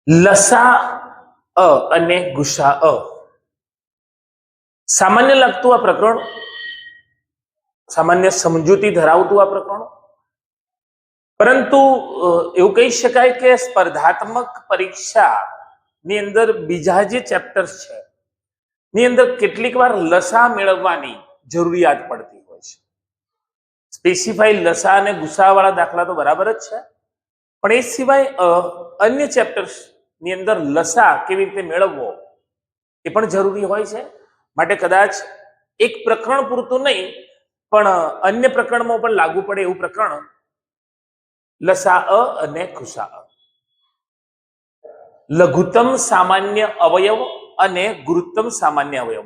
લસા અને ગુસા સામાન્ય લાગતું આ પ્રકરણ, સામાન્ય સમજૂતી ધરાવતું આ પ્રકરણ, પરંતુ એવું કહી શકાય કે સ્પર્ધાત્મક પરીક્ષા ની અંદર બીજા જે ચેપ્ટર્સ છે ની અંદર કેટલીક વાર લસા મેળવવાની જરૂરિયાત પડતી હોય છે. સ્પેસિફાઈ લસા અને ગુસા વાળા દાખલા તો બરાબર જ છે, પણ એ સિવાય અન્ય ચેપ્ટર્સ ની અંદર લસા કેવી રીતે મેળવવો એ પણ જરૂરી હોય છે. માટે કદાચ એક પ્રકરણ પૂરતું નહીં પણ અન્ય પ્રકરણમાં પણ લાગુ પડે એવું પ્રકરણ લસા અને ગુસા. લઘુત્તમ સામાન્ય અવયવ અને ગુરુત્તમ સામાન્ય અવયવ.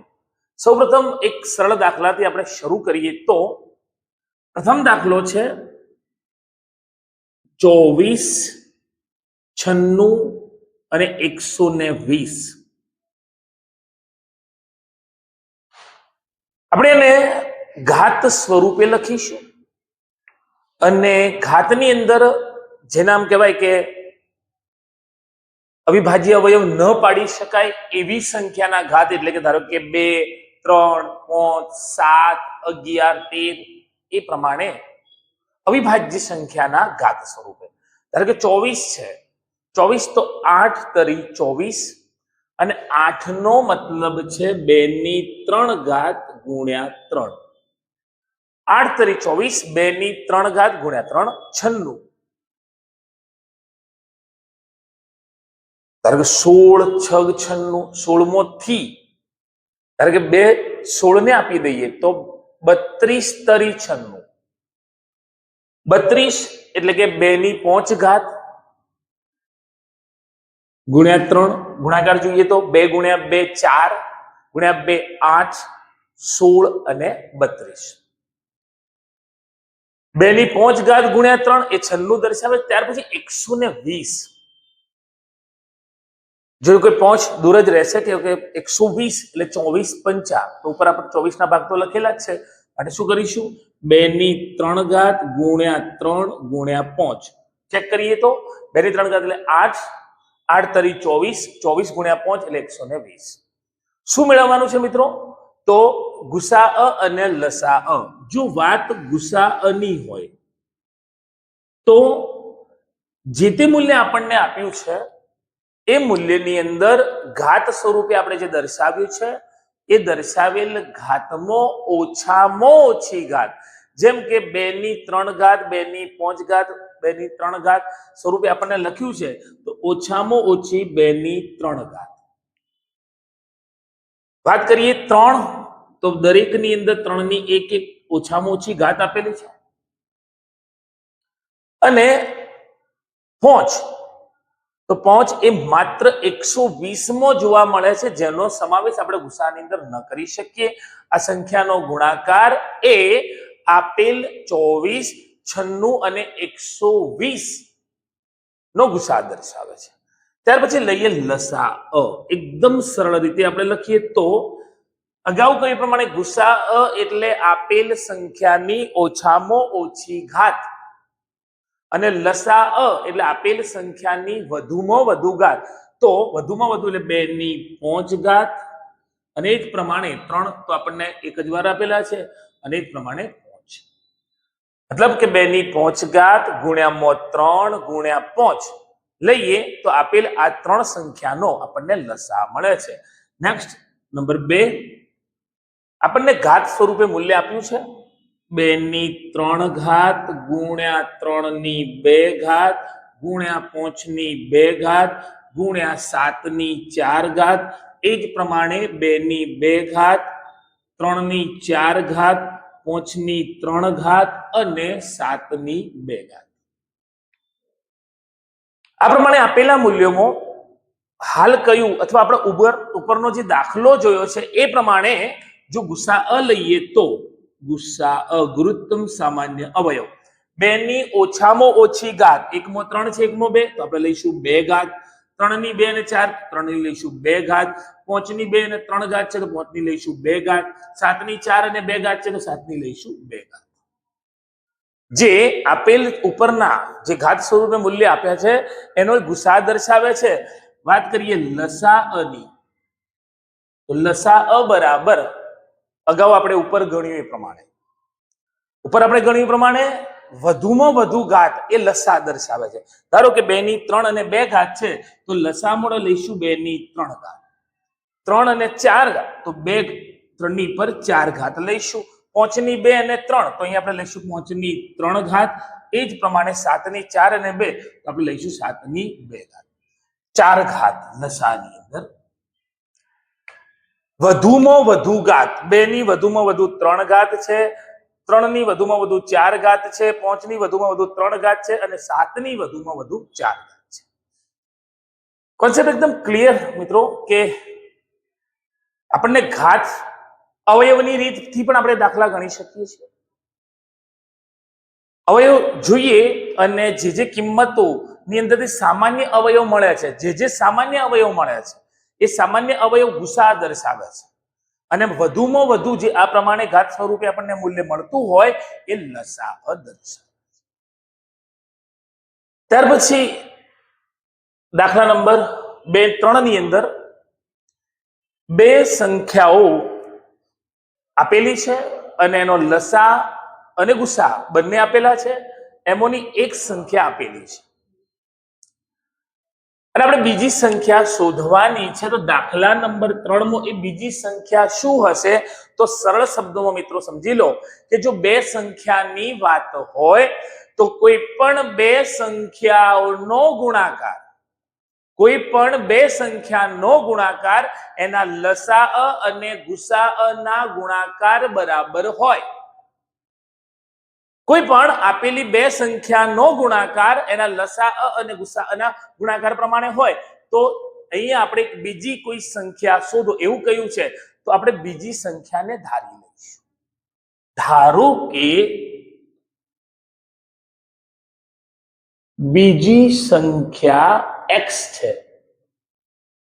સૌપ્રથમ એક સરળ દાખલાથી આપણે શરૂ કરીએ તો પ્રથમ દાખલો છે 24, 96 અને 120. આપણે એને ઘાત સ્વરૂપે લખીશું અને ઘાતની અંદર જેના આમ કહેવાય કે અવિભાજ્ય અવયવ ન પાડી શકાય એવી સંખ્યાના ઘાત, એટલે કે ધારો કે 2, 3, 5, 7, 11, 13 એ પ્રમાણે અવિભાજ્ય સંખ્યાના ઘાત સ્વરૂપે. ધારો કે 24 છે, 24 તો 8 તરી 24 અને 8 નો મતલબ છે 2 ની 3 ઘાત ગુણ્યા 3. 8 તરી 24, 2 ની 3 ઘાત ગુણ્યા 3, 96. ધારો કે 16, 6, 96, 16મો થી ધારો કે 2 16 ને આપી દઈએ તો 32 તરી 96. 32 એટલે કે 2 ની 5 ઘાત ગુણ્યા 3, ગુણાકાર જોઈએ તો 2 ગુણ્યા 2 4 ગુણ્યા 2 8, 16 અને 32. 2 ની 5 ઘાત ગુણ્યા 3 એ 96 દર્શાવે. ત્યાર પછી 120. જો કોઈ 5 દૂર જ રહેશે કે 120 એટલે 24 5, તો ઉપર આપણે 24 ના ભાગ તો લખેલા જ છે, માટે શું કરીશું 2 ની 3 ઘાત ગુણ્યા 3 ગુણ્યા 5. ચેક કરીએ તો 2 ની 3 ઘાત એટલે 8, 8 તરી 24, 24 ગુણ્યા 5 એટલે 120. શું મેળવવાનું છે મિત્રો? તો ગુસા અને લસા. જો વાત ગુસા ની હોય તો જે તે મૂલ્ય આપણને આપ્યું છે એ મૂલ્યની અંદર ઘાત સ્વરૂપે આપણે જે દર્શાવ્યું છે એ દર્શાવેલ ઘાતમાં ઓછામાં ઓછી ઘાત, જેમ કે 2 ની 3 ઘાત, 2 ની 5 ઘાત, 2 ની 3 ઘાત સ્વરૂપે આપણને લખ્યું છે, તો ઓછામાં ઓછી 2 ની 3 ઘાત. વાત કરીએ 3, તો દરેકની અંદર 3 ની એક ઓછામાં ઓછી ઘાત આપેલી છે. અને 5, તો 5 એ માત્ર 120માં જોવા મળે છે, જેનો સમાવેશ આપણે ગુસાની અંદર ન કરી શકીએ. આ સંખ્યાનો ગુણાકાર એ આપેલ 24, 96 અને 120 નો ગુસા દર્શાવે છે. ત્યાર પછી લઈએ લસા. એકદમ સરળ રીતે આપણે લખીએ તો અગાઉ કહ્યું પ્રમાણે ગુસા એટલે આપેલ સંખ્યાની ઓછામાં ઓછી ઘાત અને લસા એટલે આપેલ સંખ્યાની વધુમાં વધુ ઘાત. તો વધુમાં વધુ એટલે 2 ની 5 ઘાત અને એ જ પ્રમાણે 3 તો આપણને એક જ વાર આપેલા છે અને એ જ પ્રમાણે 5, મતલબ કે 2 ની 5 ઘાત ગુણ્યા 3 ગુણ્યા 5 લઈએ તો આપેલ આ 3 સંખ્યાનો આપણને લસા મળે છે. નેક્સ્ટ નંબર 2, આપણને ઘાત સ્વરૂપે મૂલ્ય આપ્યું છે 2 ની 3 ઘાત ગુણ્યા 3 ની 2 ઘાત ગુણ્યા 5 ની 2 ઘાત ગુણ્યા 7 ની 4 ઘાત. એ જ પ્રમાણે 2 ની 2 ઘાત, 3 ની 4 ઘાત, 5 ની 3 ઘાત અને 7 ની 2 ઘાત. આ પ્રમાણે આપેલા મૂલ્યોમાં હાલ કયું અથવા આપણે ઉપરનો જે દાખલો જોયો છે એ પ્રમાણે જો ગુસા લઈએ તો ગુસા ગુરુત્તમ સામાન્ય અવયવ 2 ની ઓછામાં ઓછી ઘાત, એકમાં 3 છે એકમાં 2, તો આપણે લઈશું 2 ઘાત. 3 ની 2 અને 4, 3 ની લઈશું 2 ઘાત. 5 ની 2 અને 3 ઘાત છે તો 5 ની લઈશું 2 ઘાત. 7 ની 4 અને 2 ઘાત છે તો 7 ની લઈશું 2 ઘાત. જે આપેલ ઉપરના જે ઘાત સ્વરૂપે મૂલ્ય આપ્યા છે એનો ગુસા દર્શાવે છે, વાત કરીએ લસાઅની, તો લસાઅ બરાબર અગાઉ આપણે ઉપર ગણ્યું એ પ્રમાણે વધુમાં વધુ ઘાત એ લસા દર્શાવે છે. ધારો કે 2 ની 3 અને 2 ઘાત છે તો લસા મૂળ લઈશું 2 ની 3 ઘાત. 3 અને 4 ઘાત તો 2 3 ની પર 4 ઘાત લઈશું. 5 ની 2 અને 3 તો અહીંયા આપણે લઈશું 5 ની 3 ઘાત. એ જ પ્રમાણે 7 ની 4 અને 2 તો આપણે લઈશું 7 ની 2 ઘાત. 4 ઘાત લસાની અંદર. વધુમાં વધુ ઘાત 2 ની વધુમાં વધુ 3 ઘાત છે, 3 ની વધુમાં વધુ 4 ઘાત છે, 5 ની વધુમાં વધુ 3 ઘાત છે અને 7 ની વધુમાં વધુ 4 ઘાત છે. કોન્સેપ્ટ એકદમ ક્લિયર મિત્રો કે આપણને ઘાત અવયવની રીતથી પણ આપણે દાખલા ગણી શકીએ છીએ. અવયવ જોઈએ અને જે કિંમતો ની અંદરથી સામાન્ય અવયવ મળે છે, જે સામાન્ય અવયવ મળે છે એ સામાન્ય અવયવ ગુસા દર્શાવે છે અને વધુમાં વધુ જે આ પ્રમાણે ઘાત સ્વરૂપે આપણને મૂલ્ય મળતું હોય એ લસાઅ દર્શાવે. ત્યાર પછી દાખલા નંબર 2-3 ની અંદર બે સંખ્યાઓ આપેલી છે અને એનો લસા અને ગુસા બંને આપેલા છે. એમોની એક સંખ્યા આપેલી છે અને આપણે બીજી સંખ્યા શોધવાની છે. તો દાખલા નંબર 3 માં એ બીજી સંખ્યા શું હશે? તો સરળ શબ્દોમાં મિત્રો સમજી લો કે જો બે સંખ્યાની વાત હોય તો કોઈ પણ બે સંખ્યાઓનો ગુણાકાર એના લસાઅ અને ગુસાઅના ગુણાકાર બરાબર હોય. કોઈ પણ આપેલી બે સંખ્યાનો ગુણાકાર એના લસાઅ અને ગુસાઅના ગુણાકાર પ્રમાણે હોય તો અહીંયા આપણે બીજી કોઈ સંખ્યા શોધો એવું કહ્યું છે તો આપણે બીજી સંખ્યાને ધારી લઈશું. ધારો કે બીજી સંખ્યા x છે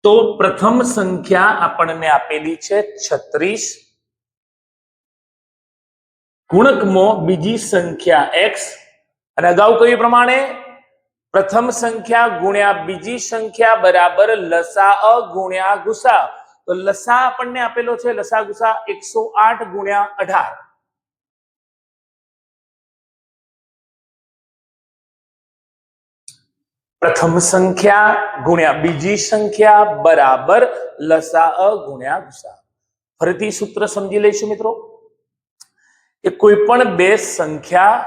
તો પ્રથમ સંખ્યા આપણને આપેલી છે 36 ગુણકમાં બીજી સંખ્યા x અને અગાઉ કહ્યું પ્રમાણે પ્રથમ સંખ્યા ગુણ્યા બીજી સંખ્યા બરાબર લસાઅ ગુણ્યા ગુસા. તો લસા આપણને આપેલો છે લસા ગુસા 108 ગુણ્યા 18. પ્રથમ સંખ્યા ગુણ્યા બીજી સંખ્યા બરાબર લસાઅ ગુણ્યા ગુસા. ફરીથી સૂત્ર સમજી લઈશું મિત્રો કે કોઈ પણ બે સંખ્યા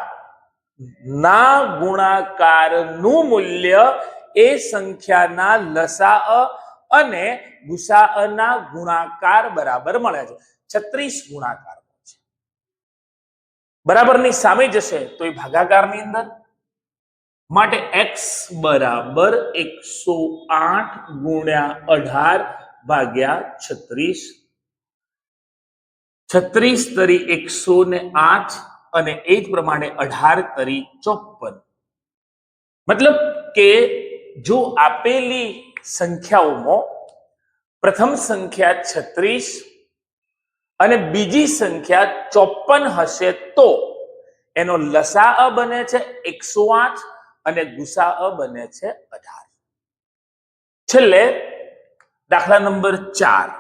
ના ગુણાકારનું મૂલ્ય એ સંખ્યાના લસાઅ અને ગુસાઅના ગુણાકાર બરાબર મળે છે. 36 ગુણાકાર છે બરાબરની સામે જશે તો એ ભાગાકારની અંદર માટે x બરાબર 108 ગુણ્યા 18 ભાગ્યા 36. 36 તરી 108 અને એ જ પ્રમાણે 18 તરી 54. મતલબ કે જો આપેલી સંખ્યાઓમાં પ્રથમ સંખ્યા 36 અને બીજી સંખ્યા 54 હશે તો એનો લસાઅ બને છે 108 અને ગુસાઅ બને છે 18. છેલ્લે દાખલા નંબર 4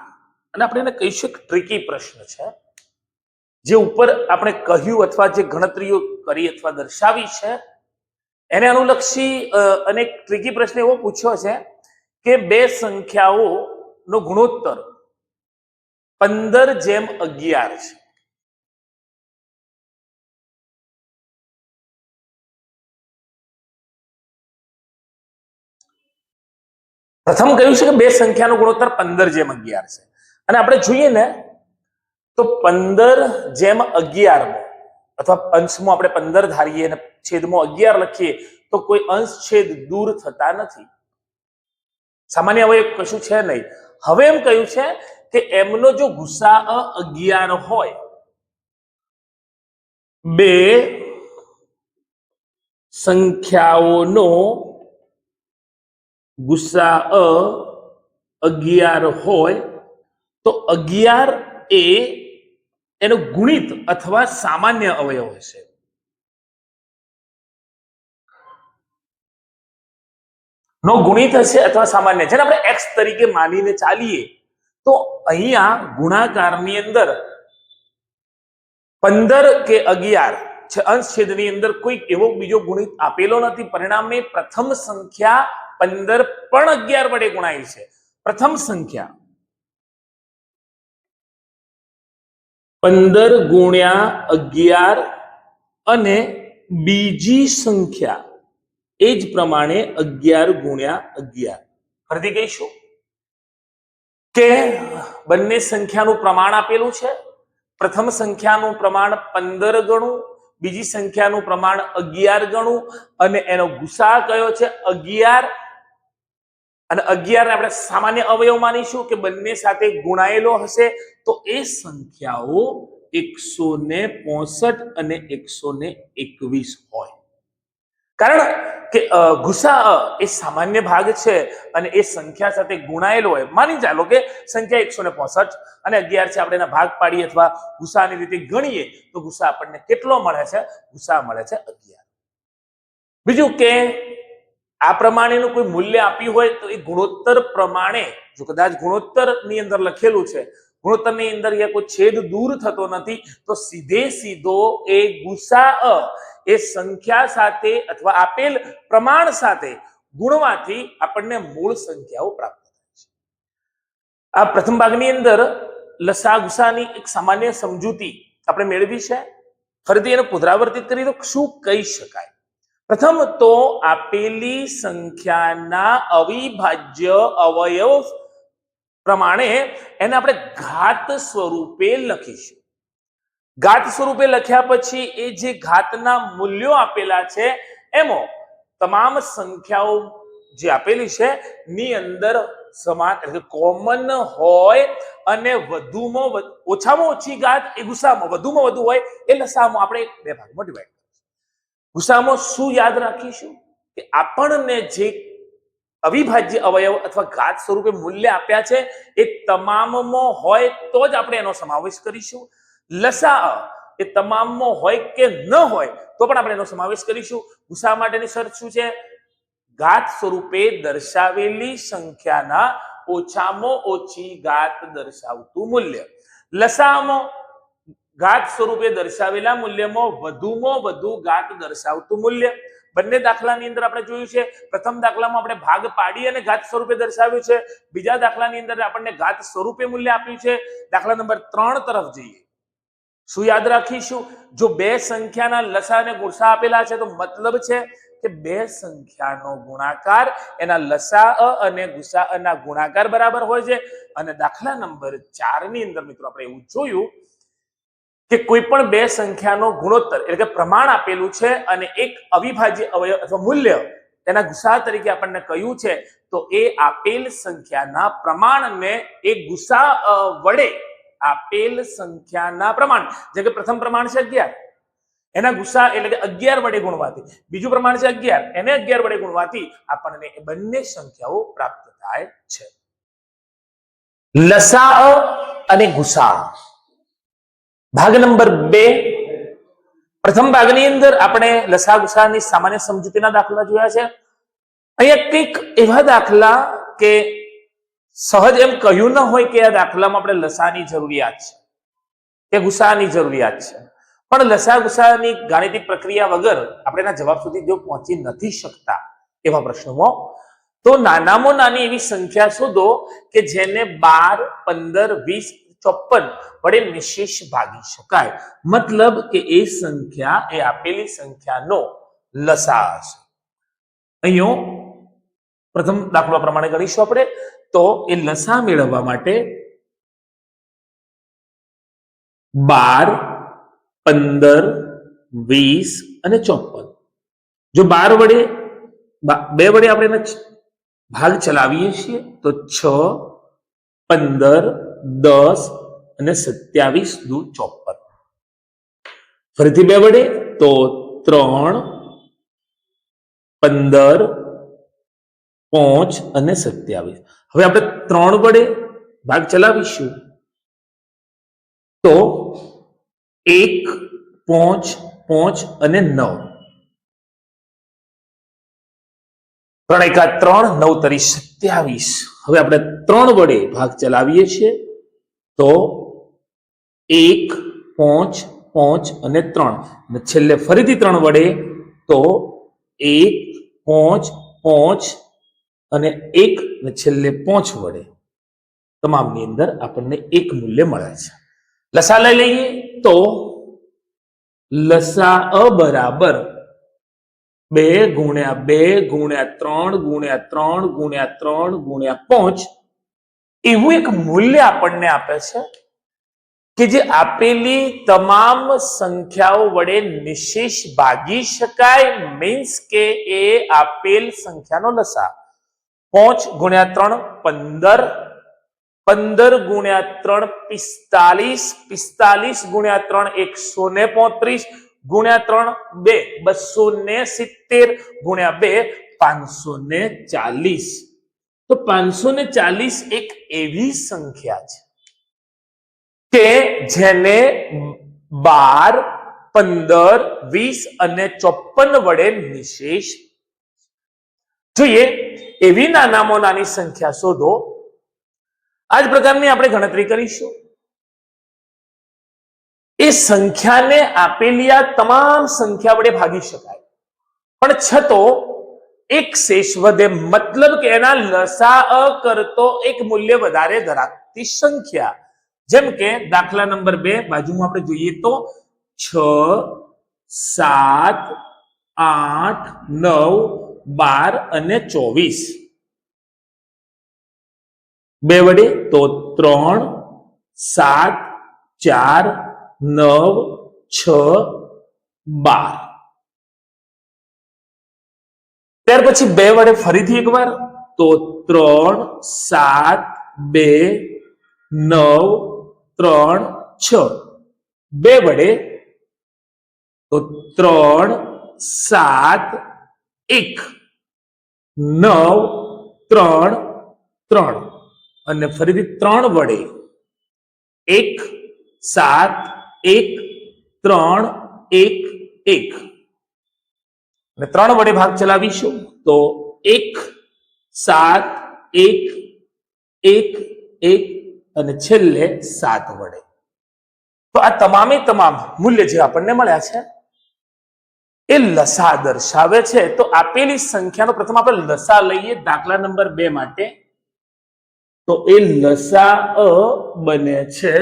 અને આપણે એને કહીશું એક ટ્રિકી પ્રશ્ન છે. જે ઉપર આપણે કહ્યું અથવા જે ગણતરીઓ કરી અથવા દર્શાવી છે એને અનુલક્ષી અને એક ટ્રિકી પ્રશ્ન એવો પૂછ્યો છે કે બે સંખ્યાઓ નો ગુણોત્તર 15:11 છે. પ્રથમ કહ્યું છે કે બે સંખ્યાનો ગુણોત્તર 15:11 છે અને આપણે જોઈએ ને તો 15:11 અથવા અંશમાં આપણે 15 ધારીએ અને છેદમાં 11 લખીએ તો કોઈ અંશ છેદ દૂર થતા નથી. સામાન્ય અવયવ કશું છે નહીં. હવે એમ કહ્યું છે કે એમનો જો ગુસાઅ 11 હોય, બે સંખ્યાઓનો ગુસાઅ 11 હોય તો 11 એ એનો ગુણિત અથવા સામાન્ય અવયવ હશે. નો ગુણિત હશે અથવા સામાન્ય, જેને આપણે x તરીકે માનીને ચાલીએ તો અહીંયા ગુણાકારની અંદર 15 કે 11 છે, અંશ છેદની અંદર કોઈ એવો બીજો ગુણિત આપેલો નથી. પરિણામે પ્રથમ સંખ્યા 15 પણ 11 વડે ગુણાય છે. પ્રથમ સંખ્યા 15 ગુણ્યા 11 અને બીજી સંખ્યા એ જ પ્રમાણે 11 ગુણ્યા 11. ફરીથી કહીશું કે બંને સંખ્યાનું પ્રમાણ આપેલું છે. પ્રથમ સંખ્યાનું પ્રમાણ 15 ગણું, બીજી સંખ્યાનું પ્રમાણ 11 ગણું, અને એનો ગુસા કયો છે 11. અને 11 આપણે સામાન્ય અવયવ માનીશું કે બંને સાથે ગુણાયેલો હશે તો એ સંખ્યાઓ 165 અને 121 હોય. કારણ કે ગુસા એ સામાન્ય ભાગ છે અને એ સંખ્યા સાથે ગુણાયેલો હોય. માની ચાલો કે સંખ્યા 165 અને 11 છે, આપણે એના ભાગ પાડીએ અથવા ગુસાની રીતે ગણીએ તો ગુસા આપણને કેટલો મળે છે? ગુસા મળે છે 11. બીજું કે આ પ્રમાણેનું કોઈ મૂલ્ય આપ્યું હોય તો એ ગુણોત્તર પ્રમાણે, જો કદાચ ગુણોત્તર ની અંદર લખેલું છે, ગુણોત્તર ની અંદર કોઈ છેદ દૂર થતો નથી, તો સીધો એ ગુસા એ સંખ્યા સાથે અથવા આપેલ પ્રમાણ સાથે ગુણવાથી આપણને મૂળ સંખ્યાઓ પ્રાપ્ત થાય છે. આ પ્રથમ ભાગની અંદર લસા ગુસાની એક સામાન્ય સમજૂતી આપણે મેળવી છે. ફરીથી એને પુનરાવર્તિત કરી તો શું કહી શકાય? પ્રથમ તો આપેલી સંખ્યાના અવિભાજ્ય અવયવ પ્રમાણે એને આપણે ઘાત સ્વરૂપે લખીશું. ઘાત સ્વરૂપે લખ્યા પછી એ જે ઘાતના મૂલ્યો આપેલા છે એમાં તમામ સંખ્યાઓ જે આપેલી છે ની અંદર સમાન એટલે કોમન હોય અને વધુમાં ઓછામાં ઓછી ઘાત એ ગુસામાં, વધુમાં વધુ હોય એ લસામાં આપણે બે ભાગમાં ડિવાઈડ કરીશું. ગુસામાં શું યાદ રાખીશું કે આપણને જે અવિભાજ્ય અવયવ અથવા ઘાત સ્વરૂપે મૂલ્ય આપ્યા છે એ તમામમાં હોય તો જ આપણે એનો સમાવેશ કરીશું. લસા એ તમામમાં હોય કે ન હોય તો પણ આપણે એનો સમાવેશ કરીશું. ગુસા માટેની શરત શું છે? ઘાત સ્વરૂપે દર્શાવેલી સંખ્યાના ઓછામાં ઓછી ઘાત દર્શાવતું મૂલ્ય. લસામાં ઘાત સ્વરૂપે દર્શાવેલા મૂલ્યમાં વધુમાં વધુ ઘાત દર્શાવતું મૂલ્ય. બંને દાખલાની અંદર આપણે જોયું છે, પ્રથમ દાખલામાં આપણે ભાગ પાડી અને ઘાત સ્વરૂપે દર્શાવ્યું છે, બીજા દાખલાની અંદર આપણને ઘાત સ્વરૂપે મૂલ્ય આપ્યું છે. દાખલા નંબર 3 તરફ જઈએ. શું યાદ રાખીશું? જો બે સંખ્યાના લસા અને ગુસા આપેલા છે તો મતલબ છે કે બે સંખ્યાનો ગુણાકાર એના લસા અને ગુસાના ગુણાકાર બરાબર હોય છે. અને દાખલા નંબર 4 ની અંદર મિત્રો આપણે એવું જોયું કે કોઈ પણ બે સંખ્યાનો ગુણોત્તર એટલે કે પ્રમાણ આપેલું છે અને એક અવિભાજ્ય અવયવ અથવા મૂલ્ય તેના ગુસા તરીકે આપણને કહ્યું છે, તો એ આપેલ સંખ્યાના પ્રમાણને એ ગુસા વડે આપેલ સંખ્યાના પ્રમાણ, જે કે પ્રથમ પ્રમાણ છે 11, એના ગુસા એટલે કે 11 વડે ગુણવાથી, બીજું પ્રમાણ છે 11, એને 11 વડે ગુણવાથી આપણને એ બંને સંખ્યાઓ પ્રાપ્ત થાય છે. લસા અને ગુસા ભાગ નંબર 2. પ્રથમ ભાગની અંદર આપણે લસા ગુસાની સામાન્ય સમજૂતીના દાખલા જોયા છે. અહીંયા કંઈક એવા દાખલા કે સહજ એમ કહ્યું ન હોય કે આ દાખલામાં આપણે લસાની જરૂરિયાત છે કે ગુસાની જરૂરિયાત છે, પણ લસા ગુસાની ગાણિતિક પ્રક્રિયા વગર આપણે એના જવાબ સુધી જો પહોંચી નથી શકતા એવા પ્રશ્નોમાં તો નાનામાં નાની એવી સંખ્યા શોધો કે જેને 12, 15, 20, 54 વડે નિશેષ ભાગી શકાય. મતલબ કે એ સંખ્યા એ આપેલી સંખ્યાનો લસા હશે. અહીંયા પ્રથમ દાખલા પ્રમાણે ગણીશું આપણે તો એ લસા મેળવવા માટે 12, 15, 20 અને 54, જો 12 વડે 2 વડે આપણે એને ભાગ ચલાવીએ છીએ તો 6, 15, 10 અને 27 દુ 54. ફરીથી 2 વડે તો 3, 15, 5 અને 27. હવે આપણે 3 વડે ભાગ ચલાવીશું તો 1, 5, 5 અને 9. 3 એકા 3, 9 તરી 27. હવે આપણે 3 વડે ભાગ ચલાવીએ છીએ તો 1, 5, 5 અને 3, અને છેલ્લે ફરીથી 3 વડે તો 1, 5, 5 અને 1, અને છેલ્લે 5 વડે તમામની અંદર આપણને એક મૂલ્ય મળે છે. લસા લઈ લઈએ તો લસા બરાબર 2 ગુણ્યા 2 ગુણ્યા 3 ગુણ્યા 3 ગુણ્યા 3 ગુણ્યા 5 એવું એક મૂલ્ય આપણને આપે છે કે જે આપેલી તમામ સંખ્યાઓ વડે નિશેષ ભાગી શકાય. મીન્સ કે એ આપેલ સંખ્યાનો લસા 5 ગુણ્યા 3 15, 15 ગુણ્યા 3 45, 45 ગુણ્યા 3 135, ગુણ્યા 3 2 270, ગુણ્યા 2 540. તો 540 એક એવી સંખ્યા છે કે જેને 12, 15, 20 અને 54 વડે નિશેષ. જોઈએ એવી નાનામાં નાની સંખ્યા શોધો. આ જ પ્રકારની આપણે ગણતરી કરીશું. એ સંખ્યાને આપેલી આ તમામ સંખ્યા વડે ભાગી શકાય, પણ છતો એક શેષ વધે, મતલબ કે એના લસા કરતો એક મૂલ્ય વધારે ધરાવતી સંખ્યા. જેમ કે દાખલા નંબર 2 બાજુમાં આપણે જોઈએ તો 6, 7, 8, 9, 12 અને 24. 2 વડે તો 3, 7, 4, 9, 6, 12. ત્યાર પછી 2 વડે ફરીથી એકવાર તો 3, 7, 2, 9, 3, 6. 2 વડે તો 3, 7, 1, 9, 3, 3, અને ફરીથી 3 વડે 1, 7, 1, 3, 1, 1, અને 3 વડે ભાગ ચલાવીશું તો 1, 7, 1, 1, 1, અને છેલ્લે 7 વડે. તો આ તમામે તમામ મૂલ્ય જે આપણને મળ્યા છે એ લસા દર્શાવે છે. તો આપેલી સંખ્યાનો પ્રથમ આપણે લસા લઈએ દાખલા નંબર 2 માટે. તો એ લસા બને છે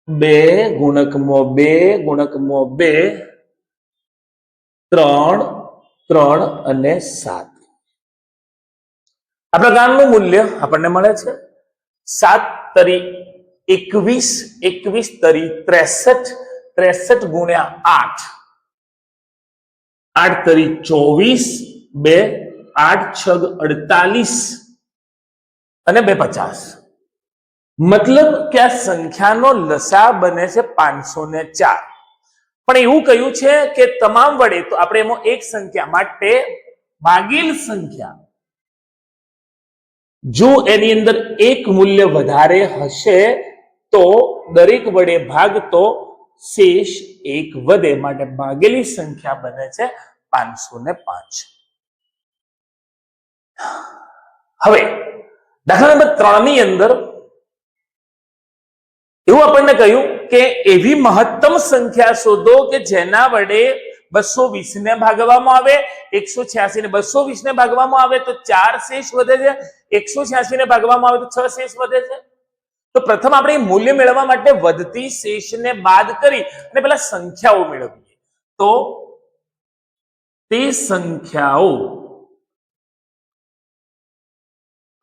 2 ગુણકમાં 2 ગુણકમાં 2, 3, 3 અને 7. આ પ્રકારનું મૂલ્ય આપણને મળે છે. 7 તરી 21, 21 તરી 63, 63 ગુણ્યા 8, 8 તરી 24, 2, 8 6 48 અને 2 50. મતલબ કે આ સંખ્યાનો લસા બને છે 504. પણ એવું કહ્યું છે કે તમામ વડે, તો આપણે એમાં એક સંખ્યા માટે ભાગેલ સંખ્યા જો એની અંદર એક મૂલ્ય વધારે હશે તો દરેક વડે ભાગતો શેષ એક વધે, માટે ભાગેલી સંખ્યા બને છે 505. હવે દાખલા નંબર 3 ની અંદર એવું આપણને કહ્યું કે એવી મહત્તમ સંખ્યા શોધો કે જેના વડે 220 ને ભાગવામાં આવે, 186 ને 220 ને ભાગવામાં આવે તો 4 શેષ વધે છે, 186 ને ભાગવામાં આવે તો 6 શેષ વધે છે. તો પ્રથમ આપણે મૂલ્ય મેળવવા માટે વધતી શેષને બાદ કરી અને પેલા સંખ્યાઓ મેળવીએ. તો તે સંખ્યાઓ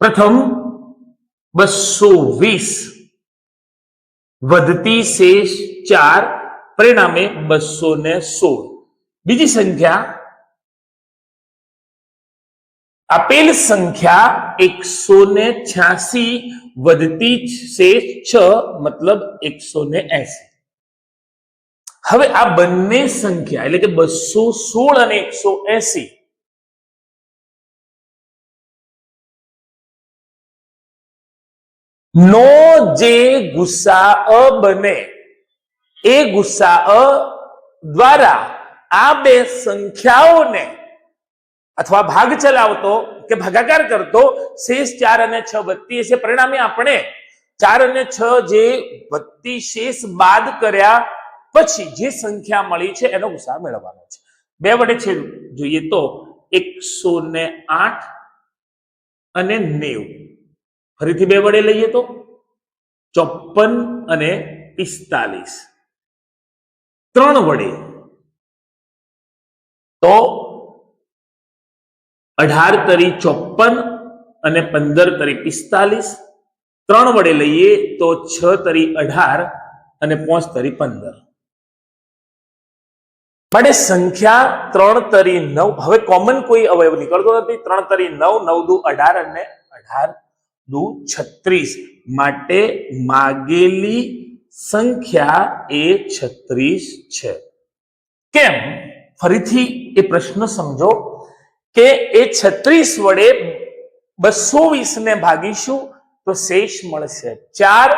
પ્રથમ 220, વધતી શેષ 4, પરિણામે 216. બીજી સંખ્યા આપેલ સંખ્યા 186, વધતી શેષ 6, મતલબ 180. હવે આ બંને સંખ્યા એટલે કે 216 અને 180 નો જે ગુસા બને એ ગુસા દ્વારા આ બે સંખ્યાઓને અથવા ભાગ ચલાવતો કે ભાગાકાર કરતો શેષ 4 અને 6 વધતી હશે. પરિણામે આપણે 4 અને 6 જે વધતી શેષ બાદ કર્યા પછી જે સંખ્યા મળી છે એનો ગુસા મેળવવાનો છે. 2 વડે છેદ જોઈએ તો 108 અને 90. ફરીથી 2 વડે લઈએ તો 54 અને 45. 3 વડે તો 18 તરી 54 અને 15 તરી 45. 3 વડે લઈએ તો 6 તરી 18 અને 5 તરી 15. માટે સંખ્યા 3 તરી 9. હવે કોમન કોઈ અવયવ નીકળતો નથી. 3 તરી 9, 9 દુ 18 અને 18 દુ 36. માટે માગેલી સંખ્યા એ 36 છે. કેમ? ફરીથી એ પ્રશ્ન સમજો કે એ 36 વડે 220 ને ભાગીશું તો શેષ મળશે 4.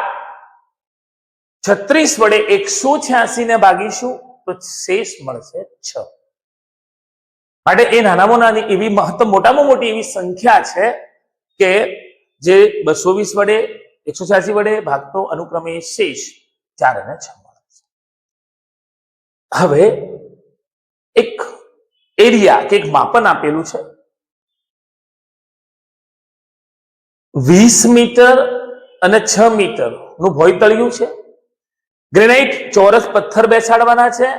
36 વડે 186 ને ભાગીશું તો શેષ મળશે 6. માટે એ નાનામાં નાની એવી મોટામાં મોટી એવી સંખ્યા છે કે જે 220 વડે 186 વડે ભાગતો અનુક્રમે શેષ 4 અને 6 મળે છે. હવે એક એરિયા કે એક માપન આપેલું છે. 20 મીટર અને 6 મીટર નું ભોયતળિયું છે. ગ્રેનાઇટ ચોરસ પથ્થર બેસાડવાના છે.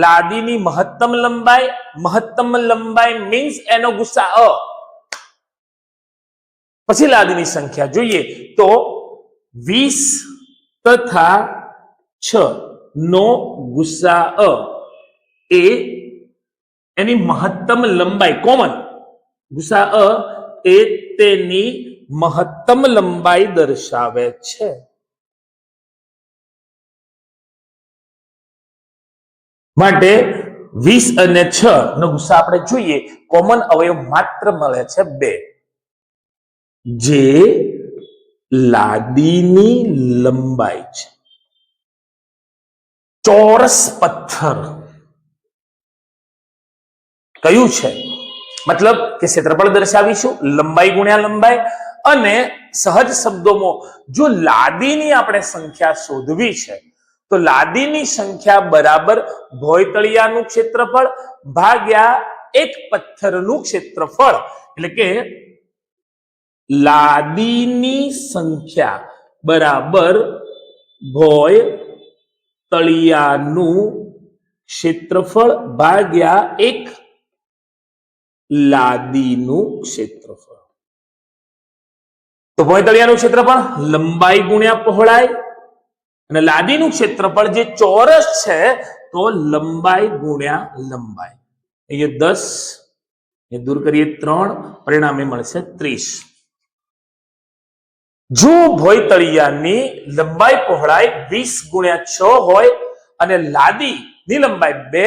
લાદીની મહત્તમ લંબાઈ મીન્સ એનો ગુસા પછી લાદીની સંખ્યા જોઈએ તો 20 તથા 6 નો ગુસા એ એની મહત્તમ લંબાઈ કોમન ગુસા એ તેની મહત્તમ લંબાઈ દર્શાવે છે. માટે 20 અને 6 નો ગુસા આપણે જોઈએ. કોમન અવયવ માત્ર મળે છે 2, જે લાદીની લંબાઈ છે. ચોરસ પથ્થર કયું છે? મતલબ કે ક્ષેત્રફળ દર્શાવીશું લંબાઈ ગુણ્યા લંબાઈ. અને સહજ શબ્દોમાં જો લાદીની આપણે સંખ્યા શોધવી છે તો લાદીની સંખ્યા બરાબર ભોયતળિયાનું ક્ષેત્રફળ ભાગ્યા એક પથ્થરનું ક્ષેત્રફળ. એટલે કે લાદીની સંખ્યા બરાબર ભોયતળિયાનું ક્ષેત્રફળ ભાગ્યા એક લાદીનું ક્ષેત્રફળ. તો ભોયતળિયાનું ક્ષેત્રફળ લંબાઈ ગુણ્યા પહોળાઈ અને લાદીનું ક્ષેત્રફળ જે ચોરસ છે તો લંબાઈ ગુણ્યા લંબાઈ. અહીંયા 10 એ દૂર કરીએ 3, પરિણામે મળશે 30. જો ભોયતળિયાની લંબાઈ પહોળાઈ 20 ગુણ્યા 6 હોય અને લાદીની લંબાઈ 2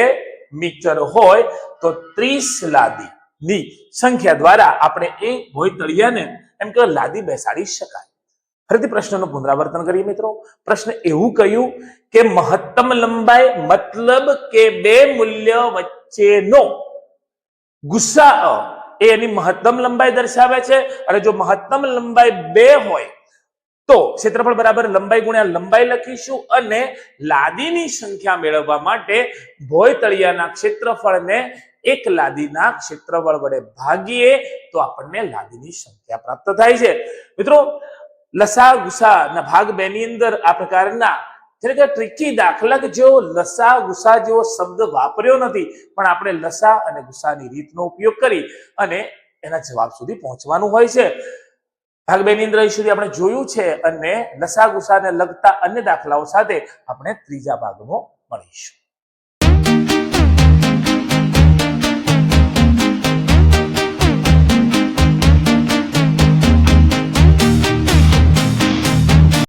મીટર હોય તો 30 લાદીની સંખ્યા દ્વારા આપણે એ ભોયતળિયાને એમ કે લાદી બેસાડી શકાય. ફરીથી પ્રશ્નનું પુનરાવર્તન કરીએ મિત્રો. પ્રશ્ન એવું કહ્યું કે મહત્તમ લંબાઈ મતલબ કે 2 મૂલ્ય વચ્ચેનો ગુસા એ એની મહત્તમ લંબાઈ દર્શાવે છે. અને જો મહત્તમ લંબાઈ 2 હોય તો ક્ષેત્રફળ બરાબર લંબાઈ ગુણ્યા લંબાઈ લખીશું. અને લાદીની સંખ્યા મેળવવા માટે ભોયતળિયાના ક્ષેત્રફળને એક લાદીના ક્ષેત્રફળ વડે ભાગીએ તો આપણને લાદીની સંખ્યા પ્રાપ્ત થાય છે. મિત્રો લસા ગુસા ના ભાગ 2 ની અંદર આ પ્રકારના ટ્રિકી દાખલા કે જેવો લસા ગુસા જેવો શબ્દ વાપર્યો નથી, પણ આપણે લસા અને ગુસાની રીતનો ઉપયોગ કરી અને એના જવાબ સુધી પહોંચવાનું હોય છે. ભાગ 2 ની અંદર અહીં સુધી આપણે જોયું છે અને લસા ગુસાને લગતા અન્ય દાખલાઓ સાથે આપણે ત્રીજા ભાગમાં મળીશું.